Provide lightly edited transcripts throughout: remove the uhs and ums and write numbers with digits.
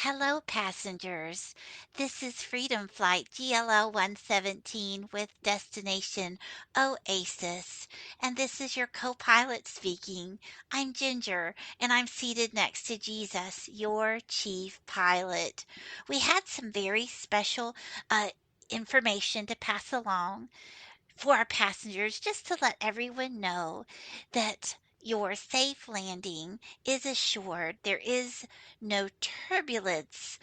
Hello, passengers. This is Freedom Flight GLL 117 with destination Oasis, and this is your co pilot speaking. I'm Ginger, and I'm seated next to Jesus, your chief pilot. We had some very special information to pass along for our passengers just to let everyone know that your safe landing is assured. There is no turbulence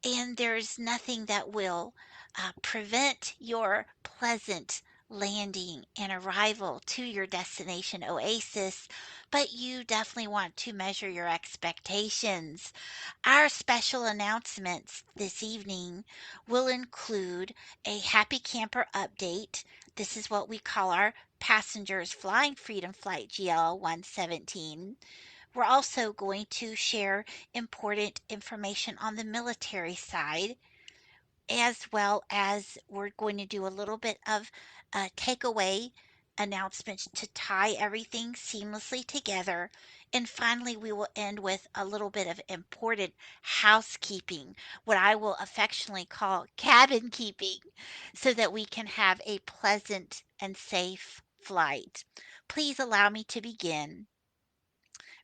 and there's nothing that will prevent your pleasant landing and arrival to your destination oasis, but you definitely want to measure your expectations. Our special announcements this evening will include a happy camper update. This is what we call our passengers flying Freedom Flight GL 117. We're also going to share important information on the military side, as well as we're going to do a little bit of takeaway announcements to tie everything seamlessly together. And finally, we will end with a little bit of important housekeeping, what I will affectionately call cabin keeping, so that we can have a pleasant and safe flight. Please allow me to begin.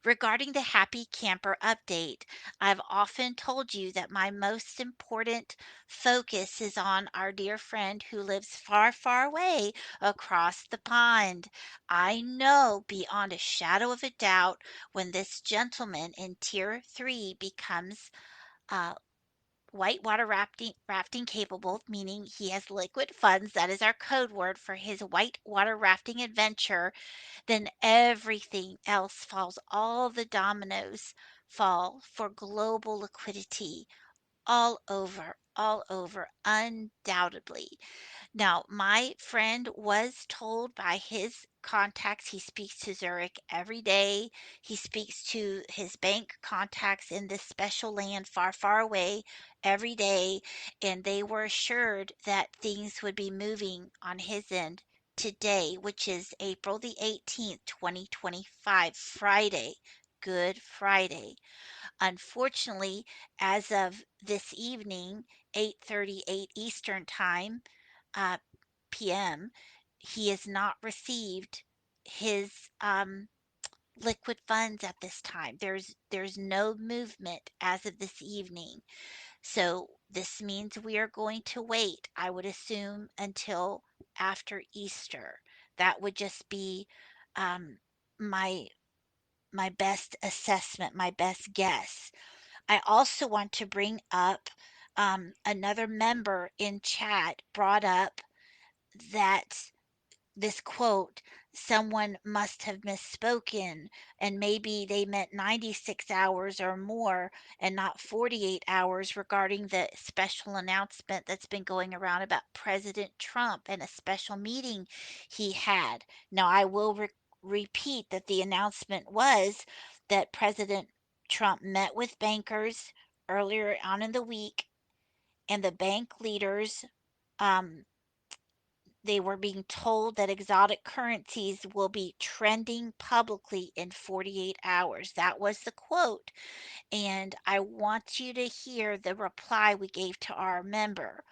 Regarding the Happy Camper update, I've often told you that my most important focus is on our dear friend who lives far, far away across the pond. I know beyond a shadow of a doubt when this gentleman in Tier 3 becomes uh, whitewater rafting capable, meaning he has liquid funds. That is our code word for his whitewater rafting adventure, then everything else falls. All the dominoes fall for global liquidity all over, undoubtedly. Now, my friend was told by his contacts, he speaks to Zurich every day. He speaks to his bank contacts in this special land far, far away every day. And they were assured that things would be moving on his end today, which is April the 18th, 2025, Friday. Good Friday. Unfortunately, as of this evening, 8:38 Eastern Time, uh, PM, he has not received his liquid funds at this time. There's no movement as of this evening. So this means we are going to wait, I would assume, until after Easter. That would just be um, my my best assessment, my best guess. I also want to bring up another member in chat brought up that this quote, someone must have misspoken, and maybe they meant 96 hours or more and not 48 hours regarding the special announcement that's been going around about President Trump and a special meeting he had. Now, I will repeat that the announcement was that President Trump met with bankers earlier on in the week, and the bank leaders um, they were being told that exotic currencies will be trending publicly in 48 hours. That was the quote. And I want you to hear the reply we gave to our member.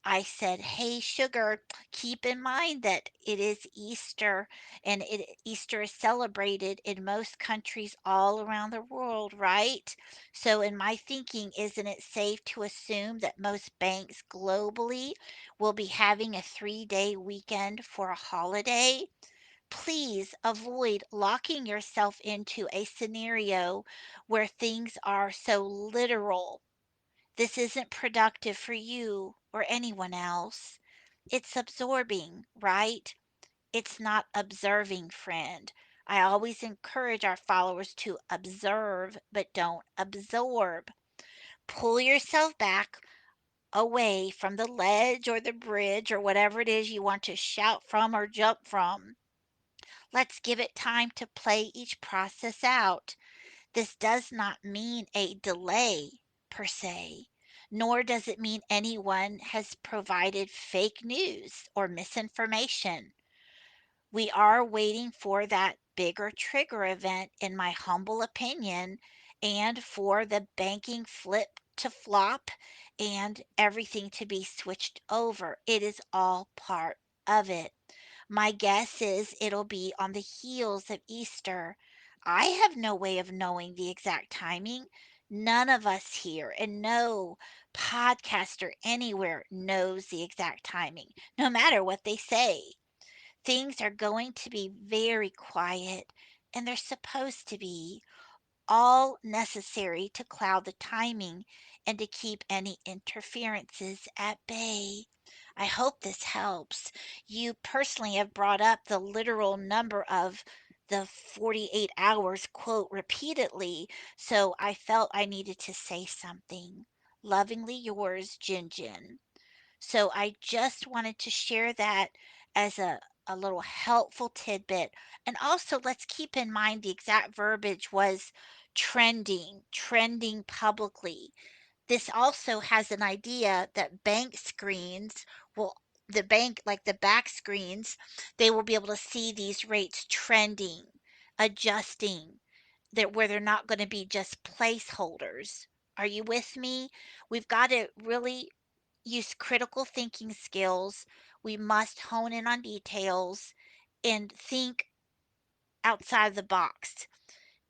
I said, "Hey, sugar, keep in mind that it is Easter and Easter is celebrated in most countries all around the world, right? So, in my thinking, isn't it safe to assume that most banks globally will be having a 3-day weekend for a holiday? Please avoid locking yourself into a scenario where things are so literal. This isn't productive for you or anyone else. It's absorbing, right? It's not observing, friend. I always encourage our followers to observe, but don't absorb. Pull yourself back away from the ledge or the bridge or whatever it is you want to shout from or jump from. Let's give it time to play each process out. This does not mean a delay per se, nor does it mean anyone has provided fake news or misinformation. We are waiting for that bigger trigger event, in my humble opinion, and for the banking flip to flop and everything to be switched over. It is all part of it. My guess is it'll be on the heels of Easter. I have no way of knowing the exact timing. None of us here, and no podcaster anywhere knows the exact timing, no matter what they say. Things are going to be very quiet, and they're supposed to be all necessary to cloud the timing and to keep any interferences at bay. I hope this helps. You personally have brought up the literal number of the 48 hours quote repeatedly, so I felt I needed to say something. Lovingly yours, Jin Jin. So I just wanted to share that as a little helpful tidbit. And also, let's keep in mind the exact verbiage was trending publicly. This also has an idea that bank screens will, the bank, like the back screens, they will be able to see these rates trending, adjusting, that where they're not going to be just placeholders. Are you with me? We've got to really use critical thinking skills. We must hone in on details and think outside the box.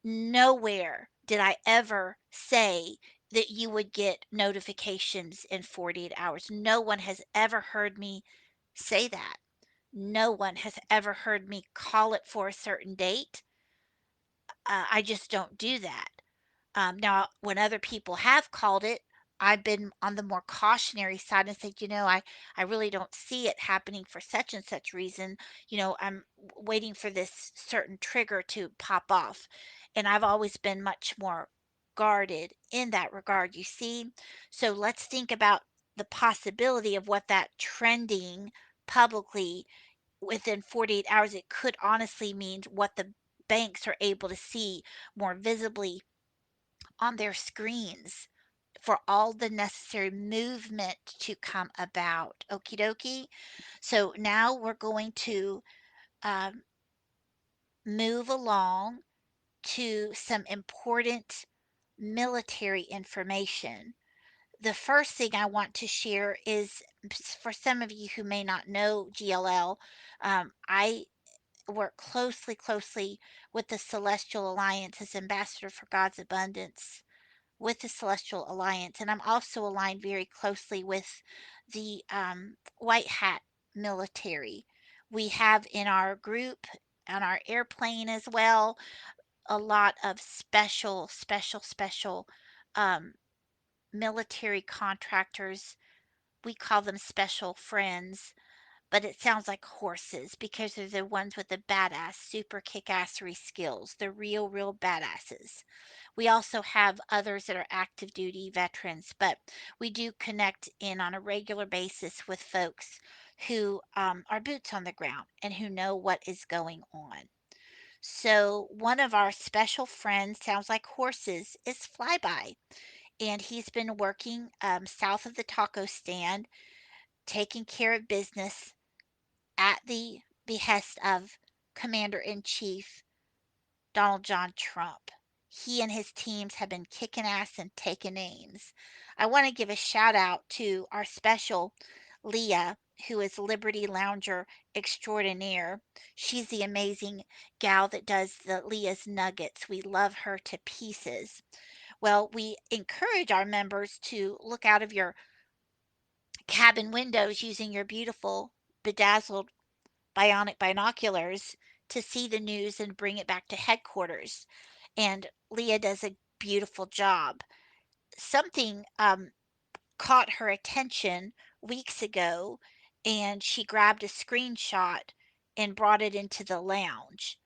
Nowhere did I ever say that you would get notifications in 48 hours. No one has ever heard me say that. No one has ever heard me call it for a certain date. I just don't do that. Now, when other people have called it, I've been on the more cautionary side and said, I really don't see it happening for such and such reason. I'm waiting for this certain trigger to pop off. And I've always been much more guarded in that regard, you see. So let's think about the possibility of what that trending publicly within 48 hours, it could honestly mean what the banks are able to see more visibly on their screens for all the necessary movement to come about. Okie dokie. So now we're going to um, move along to some important military information. The first thing I want to share is for some of you who may not know GLL, I work closely with the Celestial Alliance as Ambassador for God's Abundance with the Celestial Alliance, and I'm also aligned very closely with the White Hat military. We have in our group, on our airplane as well, a lot of special um, military contractors. We call them special friends, but it sounds like horses because they're the ones with the badass, super kick-assery skills. They're real badasses. We also have others that are active duty veterans, but we do connect in on a regular basis with folks who are boots on the ground and who know what is going on. So, one of our special friends, sounds like horses, is Flyby. And he's been working south of the taco stand, taking care of business at the behest of Commander in Chief Donald John Trump. He and his teams have been kicking ass and taking names. I want to give a shout out to our special Leah, who is Liberty Lounger extraordinaire. She's the amazing gal that does the Leah's Nuggets. We love her to pieces. Well, we encourage our members to look out of your cabin windows using your beautiful bedazzled bionic binoculars to see the news and bring it back to headquarters. And Leah does a beautiful job. Something caught her attention weeks ago, and she grabbed a screenshot and brought it into the lounge.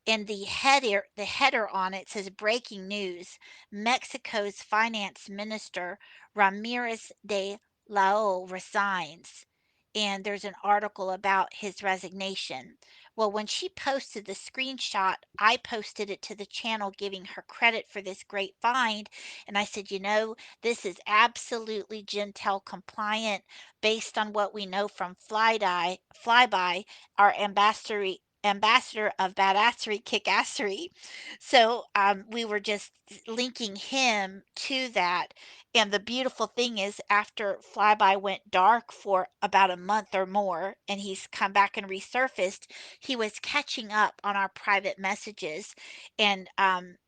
And the header on it says breaking news. Mexico's finance minister Ramirez de Lao resigns. And there's an article about his resignation. Well, when she posted the screenshot, I posted it to the channel giving her credit for this great find. And I said, this is absolutely Gentel compliant based on what we know from Flyby, our ambassador of badassery, kickassery. So we were just linking him to that. And the beautiful thing is, after Flyby went dark for about a month or more, and he's come back and resurfaced, he was catching up on our private messages. And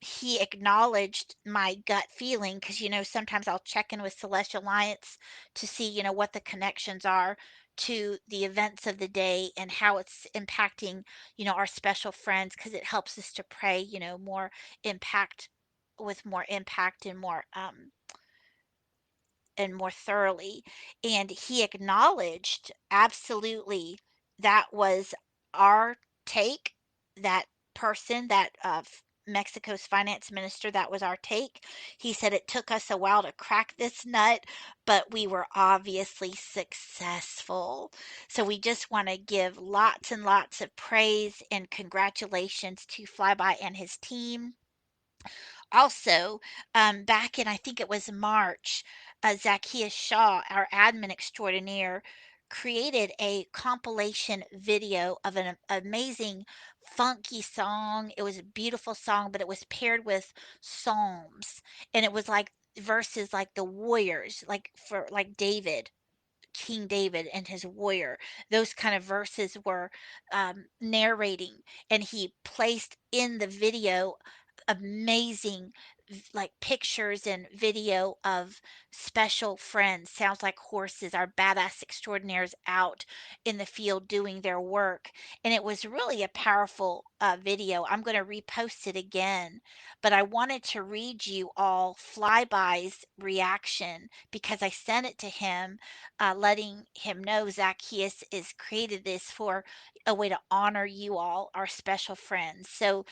he acknowledged my gut feeling because, sometimes I'll check in with Celestial Alliance to see, what the connections are to the events of the day and how it's impacting, our special friends, because it helps us to pray, more impact with more impact and more thoroughly. And he acknowledged absolutely that was our take, that person, that Mexico's finance minister, that was our take. He said it took us a while to crack this nut, but we were obviously successful. So we just want to give lots and lots of praise and congratulations to Flyby and his team. Also, back in, I think it was March, Zacchaeus Shaw, our admin extraordinaire, created a compilation video of an amazing funky song. It was a beautiful song, but it was paired with psalms, and it was like verses like the warriors, like for like David, King David and his warrior. Those kind of verses were narrating, and he placed in the video amazing like pictures and video of special friends. Sounds like horses, our badass extraordinaires out in the field doing their work. And it was really a powerful video. I'm going to repost it again, but I wanted to read you all Flyby's reaction because I sent it to him, letting him know Zacchaeus is created this for a way to honor you all, our special friends. So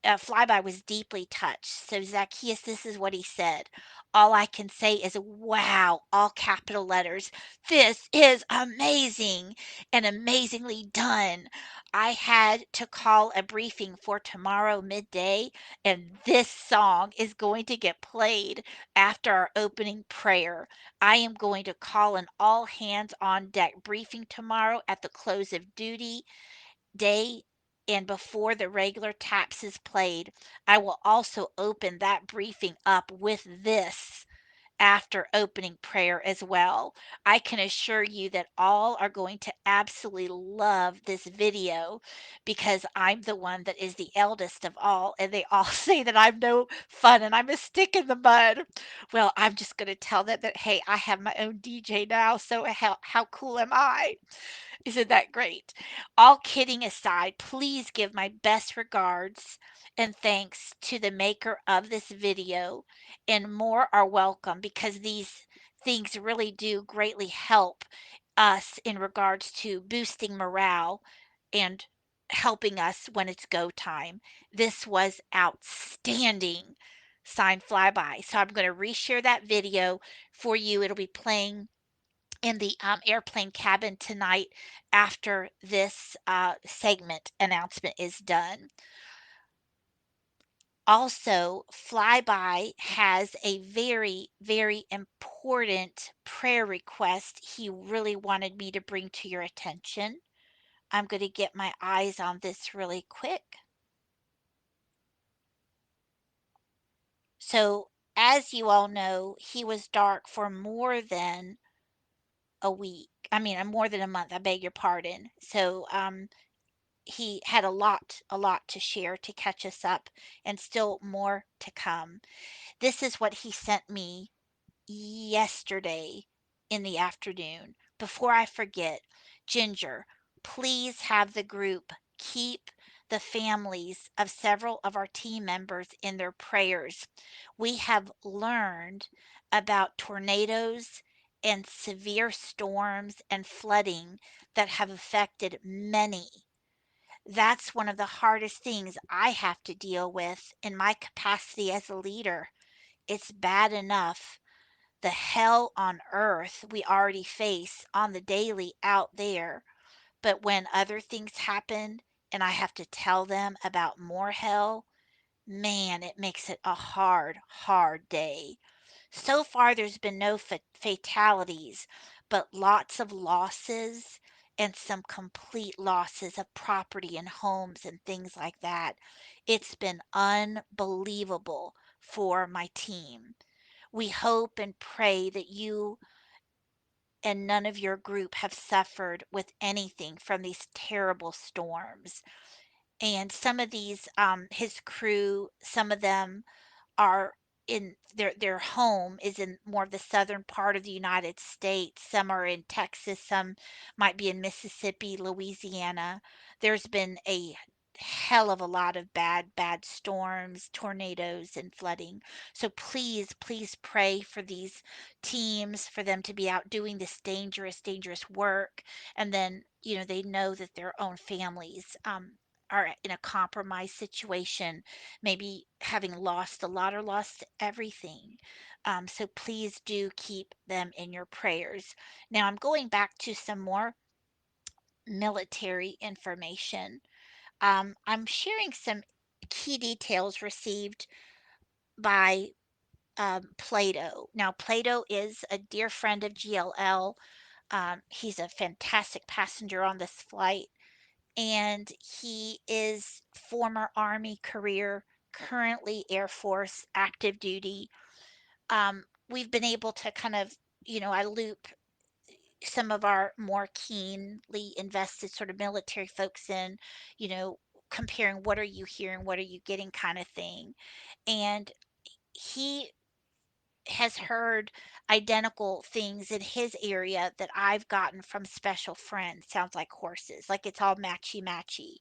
Flyby was deeply touched. So Zacchaeus, this is what he said. All I can say is, wow, all capital letters. This is amazing and amazingly done. I had to call a briefing for tomorrow midday, and this song is going to get played after our opening prayer. I am going to call an all hands on deck briefing tomorrow at the close of duty day and before the regular taps is played. I will also open that briefing up with this after opening prayer as well. I can assure you that all are going to absolutely love this video because I'm the one that is the eldest of all, and they all say that I'm no fun and I'm a stick in the mud. Well, I'm just going to tell them that, hey, I have my own DJ now, so how cool am I? Isn't that great? All kidding aside, please give my best regards and thanks to the maker of this video, and more are welcome because these things really do greatly help us in regards to boosting morale and helping us when it's go time. This was outstanding. Signed Flyby. So I'm going to reshare that video for you. It'll be playing in the airplane cabin tonight after this segment announcement is done. Also, Flyby has a very, very important prayer request he really wanted me to bring to your attention. I'm going to get my eyes on this really quick. So, as you all know, he was dark for more than a week. I mean, more than a month. I beg your pardon. So, he had a lot to share to catch us up, and still more to come. This is what he sent me yesterday in the afternoon. Before I forget, Ginger, please have the group keep the families of several of our team members in their prayers. We have learned about tornadoes and severe storms and flooding that have affected many. That's one of the hardest things I have to deal with in my capacity as a leader. It's bad enough, the hell on earth we already face on the daily out there, but when other things happen and I have to tell them about more hell, man, it makes it a hard, hard day. So far, there's been no fatalities, but lots of losses and some complete losses of property and homes and things like that. It's been unbelievable. for my team. We hope and pray that you and none of your group have suffered with anything from these terrible storms. And some of these, his crew, some of them are in their home is in more of the southern part of the United States. Some are in Texas, some might be in Mississippi, Louisiana. There's been a hell of a lot of bad storms, tornadoes and flooding. So please, please pray for these teams for them to be out doing this dangerous work, and then, they know that their own families are in a compromised situation, maybe having lost a lot or lost everything. So please do keep them in your prayers. Now, I'm going back to some more military information. I'm sharing some key details received by Plato. Now, Plato is a dear friend of GLL. He's a fantastic passenger on this flight, and he is former Army career, currently Air Force active duty. We've been able to kind of, I loop some of our more keenly invested sort of military folks in, you know, comparing what are you hearing, what are you getting kind of thing. And he has heard identical things in his area that I've gotten from special friends. Sounds like horses, like it's all matchy matchy.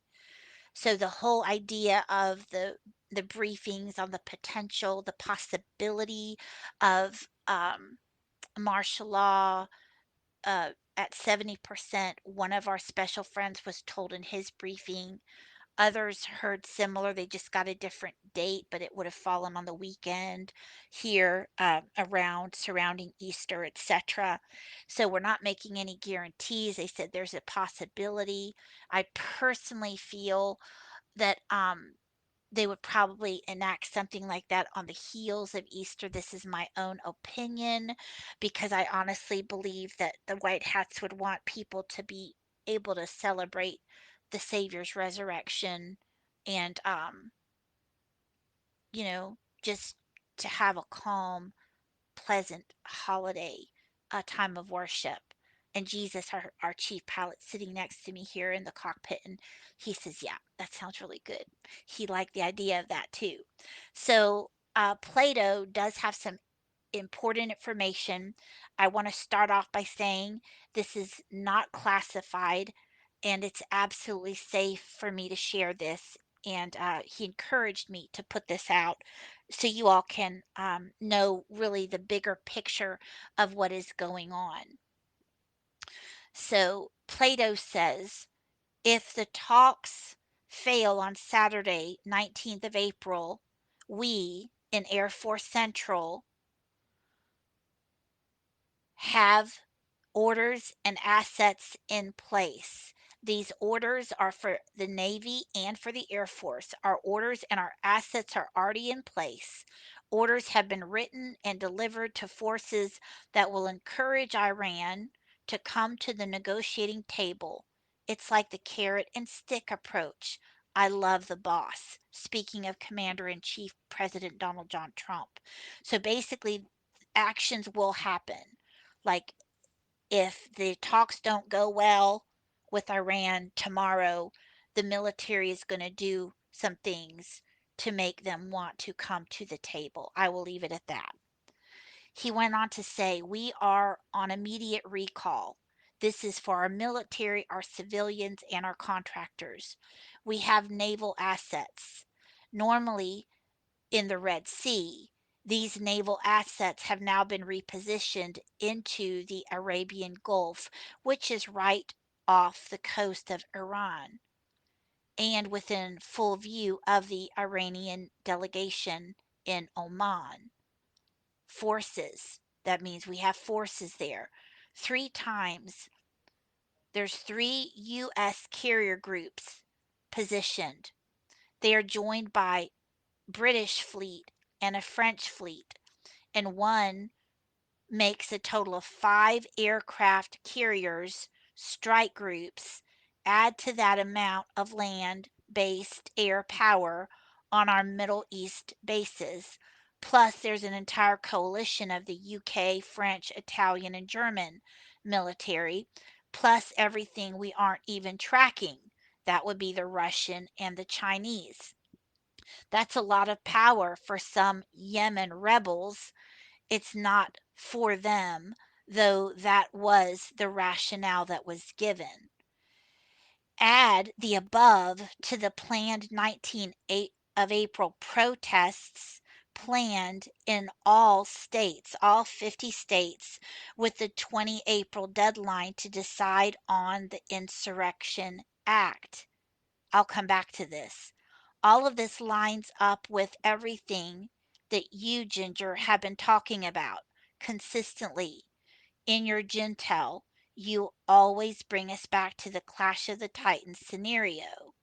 So the whole idea of the briefings on the potential, the possibility of martial law at 70%, one of our special friends was told in his briefing. Others heard similar. They just got a different date, but it would have fallen on the weekend here around surrounding Easter, etc. So we're not making any guarantees. They said there's a possibility. I personally feel that they would probably enact something like that on the heels of Easter. This is my own opinion because I honestly believe that the White Hats would want people to be able to celebrate the Savior's resurrection and, just to have a calm, pleasant holiday, time of worship. And Jesus, our chief pilot, sitting next to me here in the cockpit, and he says, "Yeah, that sounds really good." He liked the idea of that too. So, Plato does have some important information. I want to start off by saying this is not classified and it's absolutely safe for me to share this. And he encouraged me to put this out so you all can know really the bigger picture of what is going on. So, Plato says if the talks fail on Saturday, 19th of April, we in Air Force Central have orders and assets in place. These orders are for the Navy and for the Air Force. Our orders and our assets are already in place. Orders have been written and delivered to forces that will encourage Iran to come to the negotiating table. It's like the carrot and stick approach. I love the boss. Speaking of Commander in Chief President Donald John Trump. So basically, actions will happen. Like if the talks don't go well with Iran tomorrow, the military is going to do some things to make them want to come to the table. I will leave it at that. He went on to say, "We are on immediate recall. This is for our military, our civilians, and our contractors. We have naval assets. Normally, in the Red Sea. These naval assets have now been repositioned into the Arabian Gulf, which is right off the coast of Iran and within full view of the Iranian delegation in Oman. Forces. That means we have forces there. Three times there's three U.S. carrier groups positioned. They are joined by British fleet and a French fleet, and one makes a total of five aircraft carriers, strike groups. Add to that amount of land based air power on our Middle East bases. Plus, there's an entire coalition of the UK, French, Italian, and German military, plus everything we aren't even tracking. That would be the Russian and the Chinese. That's a lot of power for some Yemen rebels. It's not for them, though that was the rationale that was given. Add the above to the planned 19 of April protests planned in all states, all 50 states, with the 20 April deadline to decide on the Insurrection Act. I'll come back to this. All of this lines up with everything that you, Ginger, have been talking about consistently in your Gentel. You always bring us back to the Clash of the Titans scenario.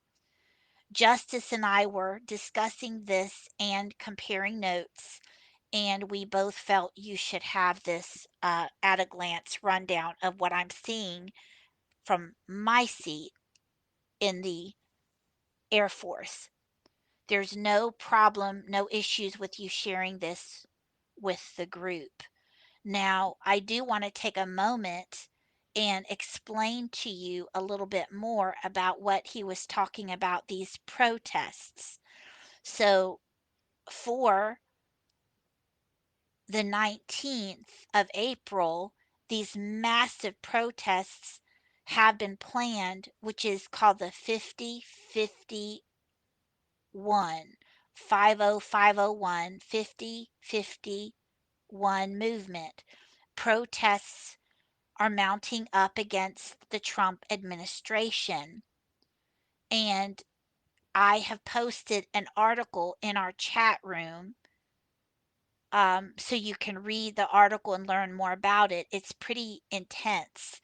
Justice and I were discussing this and comparing notes, and we both felt you should have this at a glance rundown of what I'm seeing from my seat in the Air Force. There's no problem, no issues with you sharing this with the group. Now, I do want to take a moment and explain to you a little bit more about what he was talking about these protests. So, for the 19th of April, these massive protests have been planned, which is called the 50-51, 50501, 50-51 movement. Protests are mounting up against the Trump administration. And I have posted an article in our chat room, so you can read the article and learn more about it. It's pretty intense,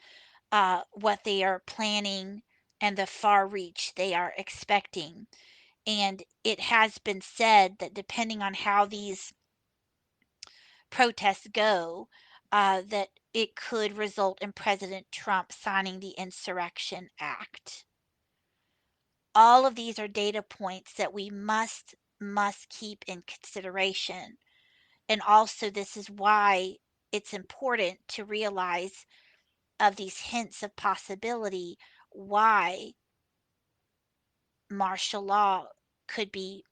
what they are planning and the far reach they are expecting. And it has been said that depending on how these protests go, that it could result in President Trump signing the Insurrection Act. All of these are data points that we must keep in consideration. And also, this is why it's important to realize of these hints of possibility, why martial law could be,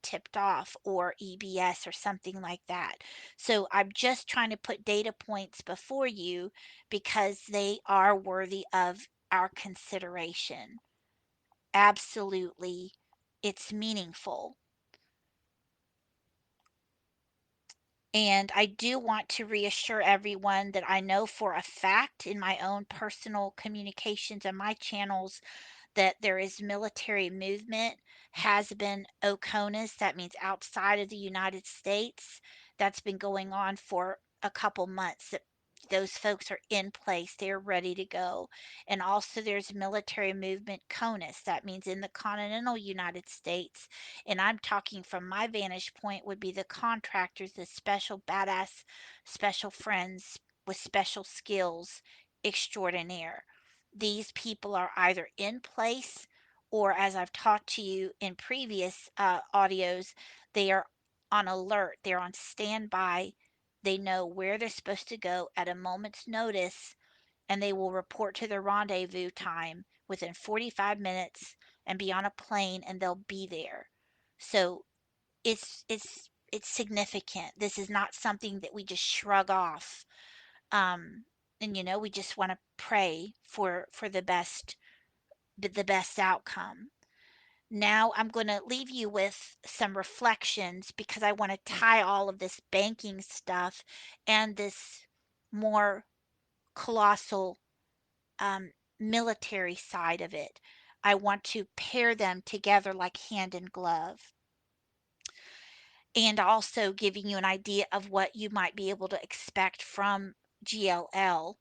tipped off, or EBS or something like that. So I'm just trying to put data points before you because they are worthy of our consideration. Absolutely, it's meaningful. And I do want to reassure everyone that I know for a fact in my own personal communications and my channels that there is military movement, has been OCONUS, that means outside of the United States. That's been going on for a couple months. That those folks are in place, they're ready to go. And also there's military movement CONUS, that means in the continental United States. And I'm talking from my vantage point would be the contractors, the special badass, special friends with special skills extraordinaire. These people are either in place, or, as I've talked to you in previous audios, they are on alert, they're on standby. They know where they're supposed to go at a moment's notice, and they will report to their rendezvous time within 45 minutes and be on a plane, and they'll be there. So it's significant. This is not something that we just shrug off. And we just want to pray for the best outcome. Now I'm going to leave you with some reflections because I want to tie all of this banking stuff and this more colossal um, military side of it. I want to pair them together like hand in glove, and also giving you an idea of what you might be able to expect from GLL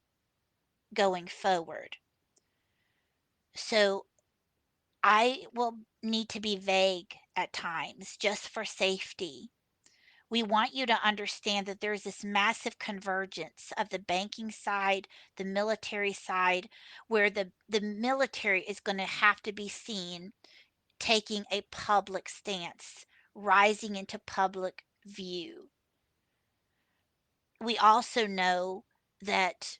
going forward. So I will need to be vague at times just for safety. We want you to understand that there's this massive convergence of the banking side, the military side, where the military is going to have to be seen taking a public stance, rising into public view. We also know that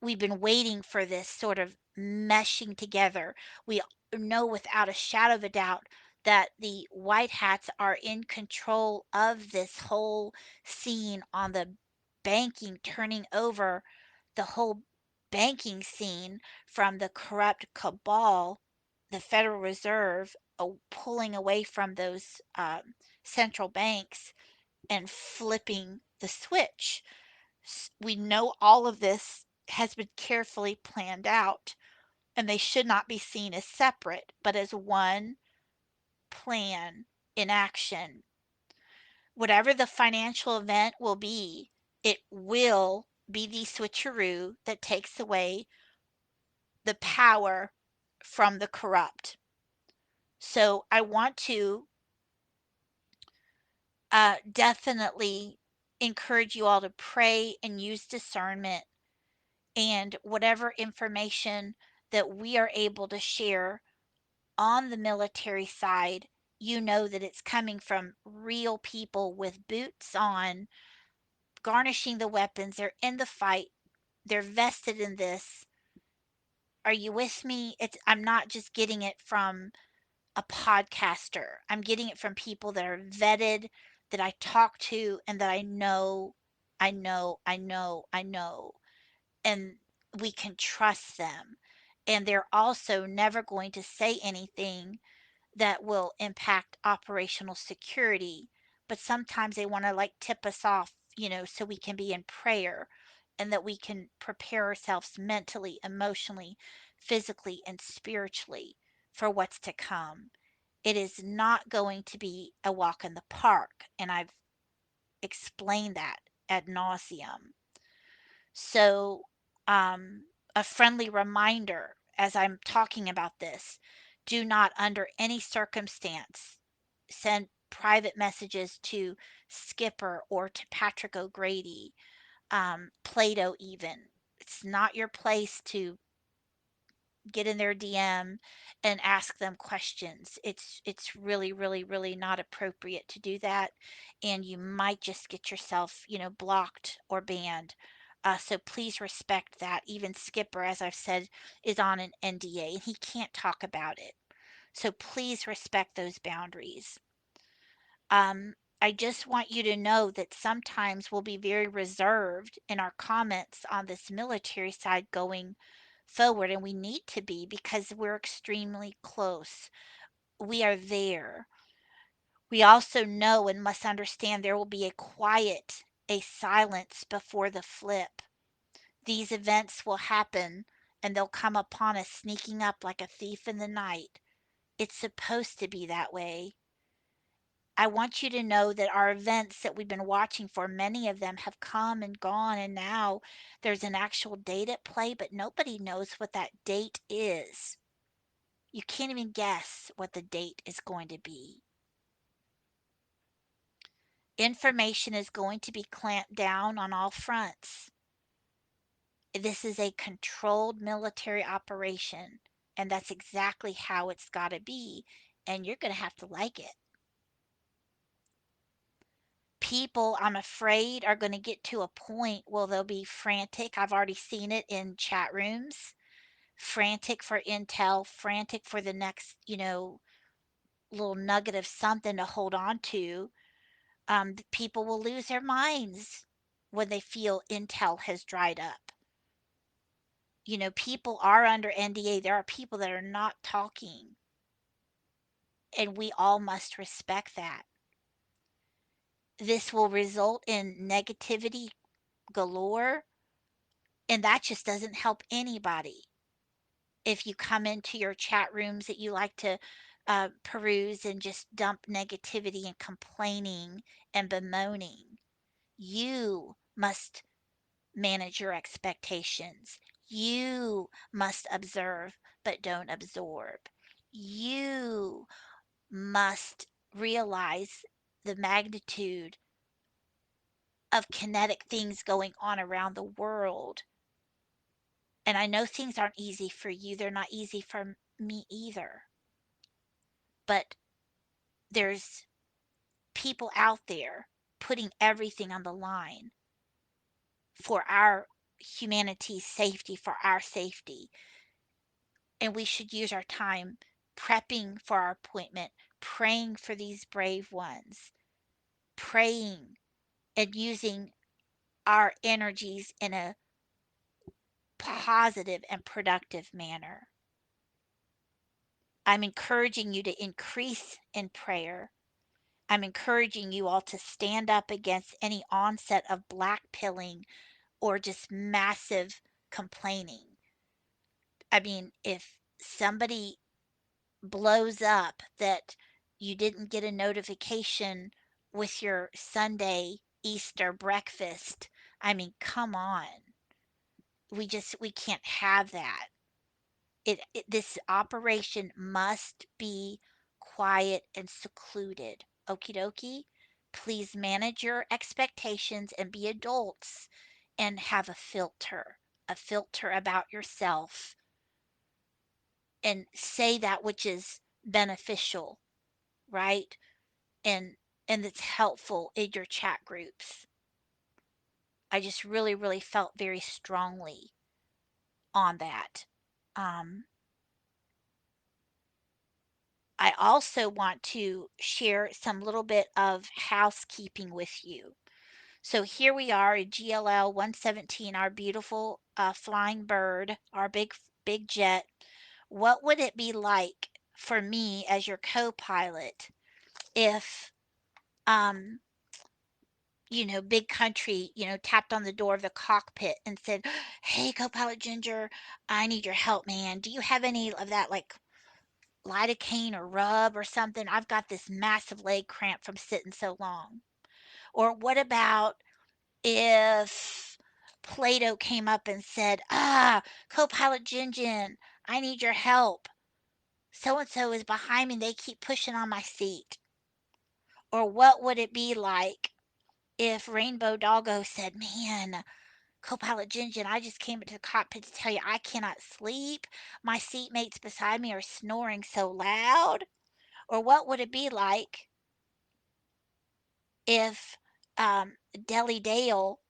we've been waiting for this sort of meshing together. We know without a shadow of a doubt that the white hats are in control of this whole scene on the banking, turning over the whole banking scene from the corrupt cabal, the Federal Reserve, pulling away from those central banks and flipping the switch. We know all of this has been carefully planned out, and they should not be seen as separate, but as one plan in action. Whatever the financial event will be, it will be the switcheroo that takes away the power from the corrupt. So I want to definitely encourage you all to pray and use discernment, and whatever information that we are able to share on the military side, you know that it's coming from real people with boots on, garnishing the weapons. They're in the fight, they're vested in this. Are you with me? I'm not just getting it from a podcaster. I'm getting it from people that are vetted, that I talk to, and that I know, and we can trust them. And they're also never going to say anything that will impact operational security, but sometimes they want to like tip us off, so we can be in prayer and that we can prepare ourselves mentally, emotionally, physically, and spiritually for what's to come. It is not going to be a walk in the park, and I've explained that ad nauseum. So, a friendly reminder as I'm talking about this, do not under any circumstance send private messages to Skipper or to Patrick O'Grady, Plato even. It's not your place to get in their DM and ask them questions. It's really, really, really not appropriate to do that, and you might just get yourself, blocked or banned. So please respect that. Even Skipper, as I've said, is on an NDA and he can't talk about it. So please respect those boundaries. I just want you to know that sometimes we'll be very reserved in our comments on this military side going forward, and we need to be because we're extremely close. We are there. We also know and must understand there will be a quiet, a silence before the flip. These events will happen and they'll come upon us sneaking up like a thief in the night. It's supposed to be that way. I want you to know that our events that we've been watching for, many of them have come and gone, and now there's an actual date at play, but nobody knows what that date is. You can't even guess what the date is going to be. Information is going to be clamped down on all fronts. This is a controlled military operation, and that's exactly how it's got to be, and you're going to have to like it. People, I'm afraid, are going to get to a point where they'll be frantic. I've already seen it in chat rooms. Frantic for intel, frantic for the next, little nugget of something to hold on to. People will lose their minds when they feel intel has dried up. People are under NDA. There are people that are not talking, and we all must respect that. This will result in negativity galore, and that just doesn't help anybody. If you come into your chat rooms that you like to peruse and just dump negativity and complaining and bemoaning, you must manage your expectations. You must observe, but don't absorb. You must realize the magnitude of kinetic things going on around the world. And I know things aren't easy for you, they're not easy for me either. But there's people out there putting everything on the line for our humanity's safety, for our safety. And we should use our time prepping for our appointment, praying for these brave ones, praying and using our energies in a positive and productive manner. I'm encouraging you to increase in prayer. I'm encouraging you all to stand up against any onset of black pilling or just massive complaining. I mean, if somebody blows up that you didn't get a notification with your Sunday Easter breakfast, I mean, come on. We can't have that. This operation must be quiet and secluded. Okie dokie. Please manage your expectations and be adults and have a filter about yourself, and say that which is beneficial, right? And that's helpful in your chat groups. I just really, really felt very strongly on that. Um, I also want to share some little bit of housekeeping with you. So here we are at GLL 117, our beautiful flying bird, our big jet. What would it be like for me as your co-pilot if um Big Country, tapped on the door of the cockpit and said, "Hey, co-pilot Ginger, I need your help, man. Do you have any of that like lidocaine or rub or something? I've got this massive leg cramp from sitting so long." Or what about if Plato came up and said, co-pilot Jinjin, I need your help. So and so is behind me. They keep pushing on my seat. Or what would it be like if Rainbow Doggo said, "Man, co-pilot Jinjin, I just came into the cockpit to tell you I cannot sleep. My seatmates beside me are snoring so loud." Or what would it be like if Deli Dale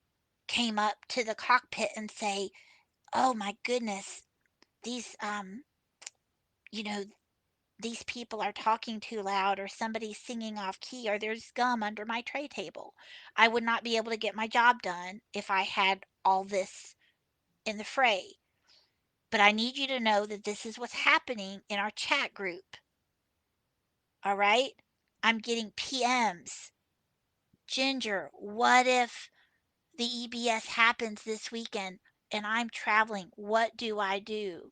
came up to the cockpit and say, "Oh my goodness, these you know, these people are talking too loud, or somebody's singing off key, or there's gum under my tray table. I would not be able to get my job done if I had all this in the fray." But I need you to know that this is what's happening in our chat group. All right? I'm getting PMs. Ginger, what if the EBS happens this weekend and I'm traveling? What do I do?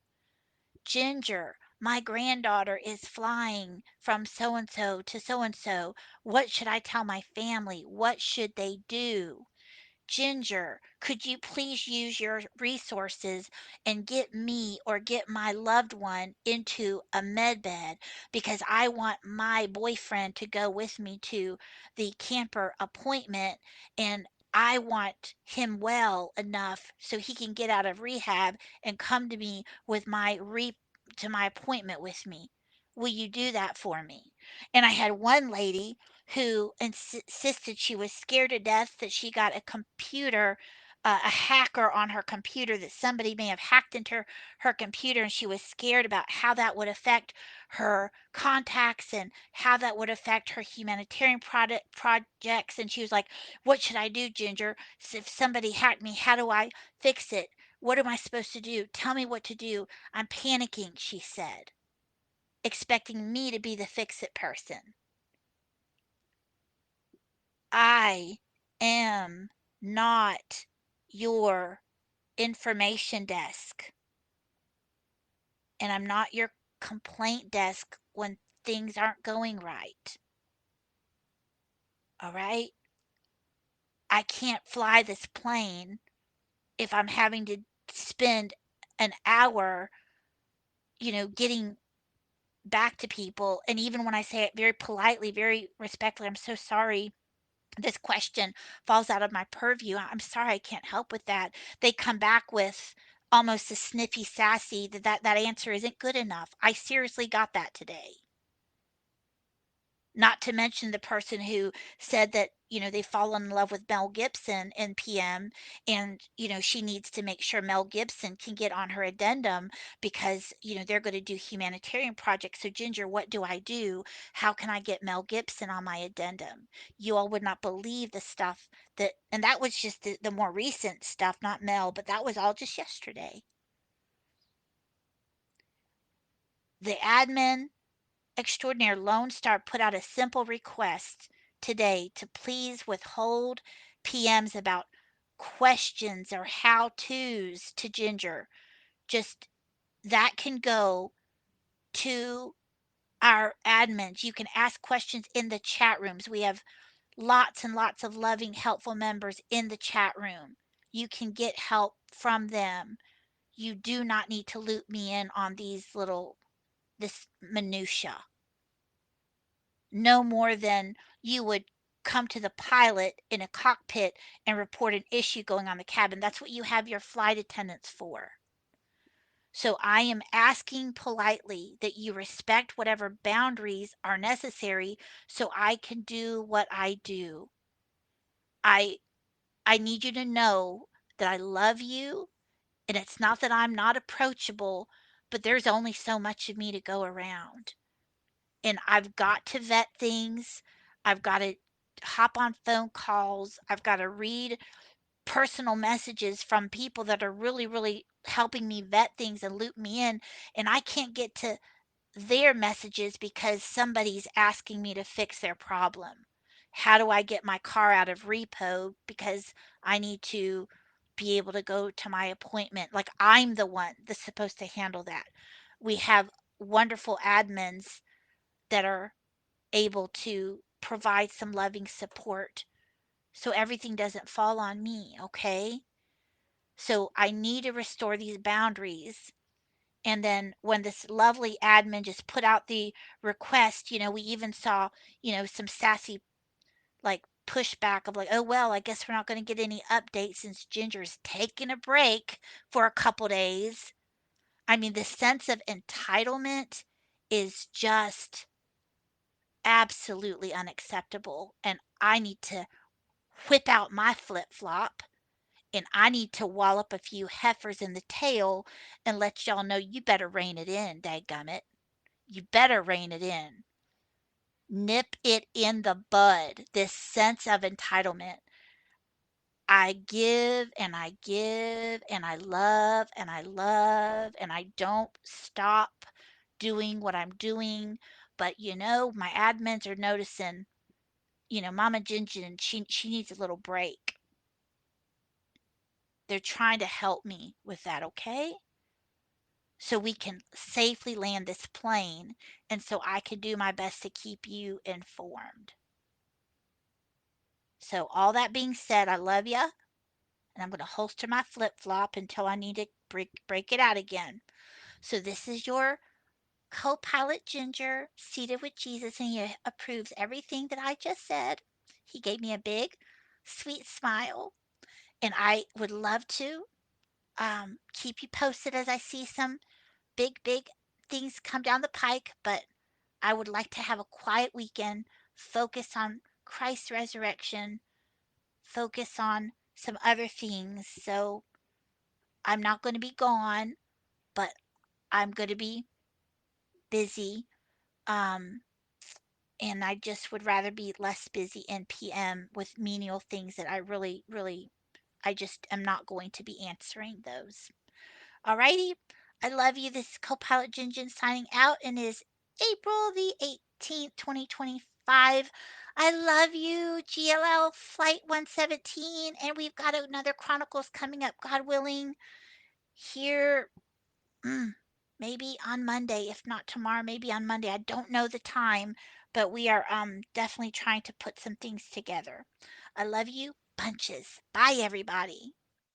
Ginger, my granddaughter is flying from so and so to so and so. What should I tell my family? What should they do? Ginger, could you please use your resources and get me or get my loved one into a med bed, because I want my boyfriend to go with me to the camper appointment, and I want him well enough so he can get out of rehab and come to me with to my appointment with me. Will you do that for me? And I had one lady who insisted she was scared to death that she got a hacker on her computer, that somebody may have hacked into her computer, and she was scared about how that would affect her contacts and how that would affect her humanitarian projects. And she was like, "What should I do, Ginger? If somebody hacked me, how do I fix it? What am I supposed to do? Tell me what to do. I'm panicking," she said, expecting me to be the fix it person. I am not your information desk, and I'm not your complaint desk when things aren't going right. All right? I can't fly this plane if I'm having to spend an hour, getting back to people. And even when I say it very politely, very respectfully, "I'm so sorry, this question falls out of my purview. I'm sorry, I can't help with that." They come back with almost a snippy sassy that answer isn't good enough. I seriously got that today. Not to mention the person who said that, they've fallen in love with Mel Gibson in PM, and, she needs to make sure Mel Gibson can get on her addendum because, they're going to do humanitarian projects. So, Ginger, what do I do? How can I get Mel Gibson on my addendum? You all would not believe the stuff and that was just the more recent stuff, not Mel, but that was all just yesterday. The admin extraordinaire Lone Star put out a simple request today to please withhold PMs about questions or how to's to Ginger. Just that can go to our admins. You can ask questions in the chat rooms. We have lots and lots of loving, helpful members in the chat room. You can get help from them. You do not need to loop me in on this minutia. No more than you would come to the pilot in a cockpit and report an issue going on the cabin. That's what you have your flight attendants for. So I am asking politely that you respect whatever boundaries are necessary so I can do what I do. I I need you to know that I love you, and it's not that I'm not approachable, but there's only so much of me to go around. And I've got to vet things. I've got to hop on phone calls. I've got to read personal messages from people that are really, really helping me vet things and loop me in. And I can't get to their messages because somebody's asking me to fix their problem. How do I get my car out of repo because I need to be able to go to my appointment? Like I'm the one that's supposed to handle that. We have wonderful admins that are able to provide some loving support so everything doesn't fall on me, okay? So I need to restore these boundaries. And then when this lovely admin just put out the request, we even saw, some sassy like pushback of like, oh, well, I guess we're not going to get any updates since Ginger's taking a break for a couple days. I mean, the sense of entitlement is just absolutely unacceptable. And I need to whip out my flip flop and I need to wallop a few heifers in the tail and let y'all know you better rein it in, dadgummit. You better rein it in. Nip it in the bud, this sense of entitlement. I give and I give and I love and I love and I don't stop doing what I'm doing. But my admins are noticing, Mama Jinjin, she needs a little break. They're trying to help me with that, okay? So we can safely land this plane and so I can do my best to keep you informed. So all that being said, I love you and I'm going to holster my flip-flop until I need to break it out again. So this is your co-pilot Ginger seated with Jesus and he approves everything that I just said. He gave me a big sweet smile and I would love to keep you posted as I see some big things come down the pike, but I would like to have a quiet weekend, focus on Christ's resurrection, focus on some other things. So I'm not going to be gone, but I'm going to be busy. Um, and I just would rather be less busy in PM with menial things that I really, really, I just am not going to be answering those. Alrighty. I love you. This is Copilot Jinjin signing out and it is April the 18th, 2025. I love you, GLL Flight 117. And we've got another Chronicles coming up, God willing, here maybe on Monday, if not tomorrow, maybe on Monday. I don't know the time, but we are definitely trying to put some things together. I love you bunches. Bye, everybody.